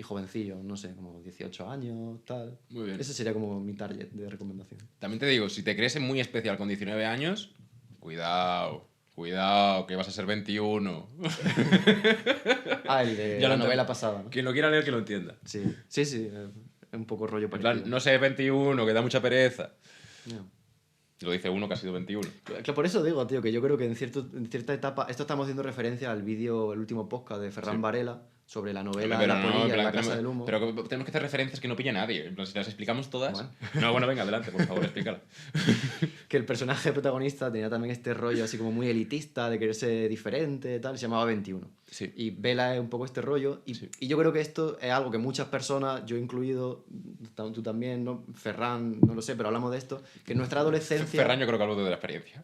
jovencillo, no sé, como 18 años, tal. Muy bien. Ese sería como mi target de recomendación. También te digo, si te crees muy especial con 19 años, cuidado, que vas a ser 21. Ah, el de Ya la lo novela entiendo. pasada, ¿no? Quien lo quiera leer, que lo entienda. Sí, sí, sí, es un poco rollo En parecido. plan, no sé 21, que da mucha pereza. Ya. Lo dice uno que ha sido 21. Claro, por eso digo, tío, que yo creo que en cierta etapa, esto estamos haciendo referencia al vídeo, el último podcast de Ferran Sí. Varela, sobre la novela Pero La no, en polilla, plan, La casa del humo. pero tenemos que hacer referencias que no pille nadie. En plan, si las explicamos todas... Bueno. No, bueno, venga, adelante, por favor, explícala. Que el personaje protagonista tenía también este rollo así como muy elitista, de quererse diferente, tal, se llamaba 21. Sí. Y Bella es un poco este rollo, y yo creo que esto es algo que muchas personas, yo incluido, tú también, ¿no? Ferran, no lo sé, pero hablamos de esto, que en nuestra adolescencia... Ferran yo creo que hablo de la experiencia.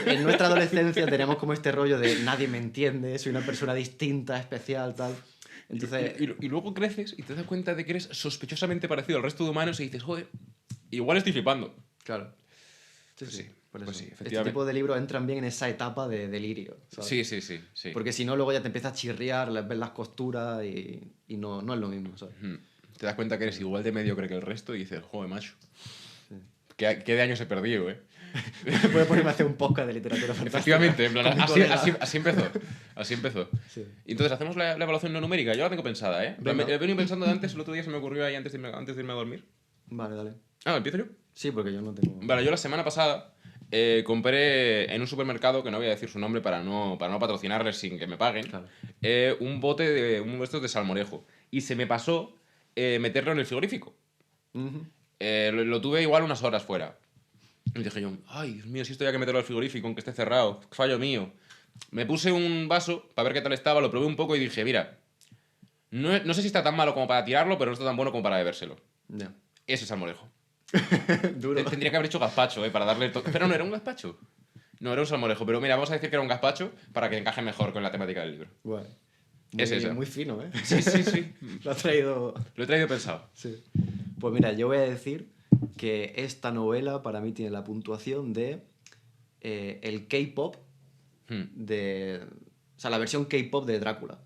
En nuestra adolescencia tenemos como este rollo de nadie me entiende, soy una persona distinta, especial, tal. Entonces... Y luego creces y te das cuenta de que eres sospechosamente parecido al resto de humanos y dices, joder, igual estoy flipando. Claro. Sí, Pues sí, sí, por pues eso. sí, Este efectivamente. tipo de libros entran bien en esa etapa de delirio, ¿sabes? Sí. Porque si no, luego ya te empiezas a chirriar, ves las costuras y no es lo mismo, ¿sabes? Te das cuenta que eres igual de mediocre que el resto y dices, joder, macho. ¿Qué de años he perdido, eh? Puedes ponerme a hacer un podcast de literatura fantástica. Efectivamente, en plan, con mi así, colega. así empezó. Así empezó. Sí. Y entonces hacemos la evaluación no numérica. Yo la tengo pensada, ¿eh? En plan, Venga. he venido pensando de antes, el otro día se me ocurrió ahí antes de irme a dormir. Vale, dale. Ah, ¿empiezo yo? Sí, porque yo no tengo... Vale, yo la semana pasada compré en un supermercado, que no voy a decir su nombre para no patrocinarles sin que me paguen, Claro. un bote de uno de estos de salmorejo. Y se me pasó meterlo en el frigorífico. Ujú. Lo tuve igual unas horas fuera. Y dije yo, ay, Dios mío, si esto hay que meterlo al frigorífico, aunque esté cerrado, fallo mío. Me puse un vaso para ver qué tal estaba, lo probé un poco y dije, mira, no sé si está tan malo como para tirarlo, pero no está tan bueno como para bebérselo. Ya. Ese salmorejo. Duro. Tendría que haber hecho gazpacho, para darle el toque. Pero no era un gazpacho. No, era un salmorejo. Pero mira, vamos a decir que era un gazpacho para que encaje mejor con la temática del libro. Guay. Es esa. Muy fino, ¿eh? Sí. Lo has traído... Lo he traído pensado. Sí. Pues mira, yo voy a decir que esta novela para mí tiene la puntuación de el K-pop de... O sea, la versión K-pop de Drácula.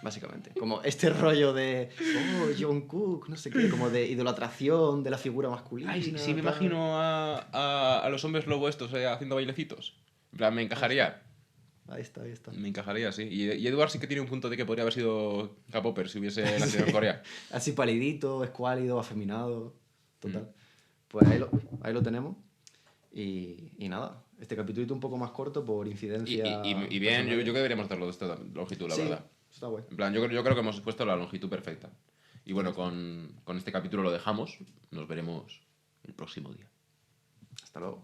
Básicamente. Como este rollo de... Oh, Jungkook, no sé qué. Como de idolatración de la figura masculina. Ay, sí, me tal. imagino a los hombres lobo estos haciendo bailecitos. En plan, me encajaría. Ahí está, ahí está. Me encajaría, sí. Y Edward sí que tiene un punto de que podría haber sido K-popper si hubiese nacido en Corea. Así palidito, escuálido, afeminado. Total. Pues ahí lo tenemos. Y nada, este capítulo un poco más corto por incidencia. Y bien, yo creo que deberíamos hacerlo de esta longitud, la Sí, verdad. está guay. En plan, yo creo que hemos puesto la longitud perfecta. Y bueno, con este capítulo lo dejamos. Nos veremos el próximo día. Hasta luego.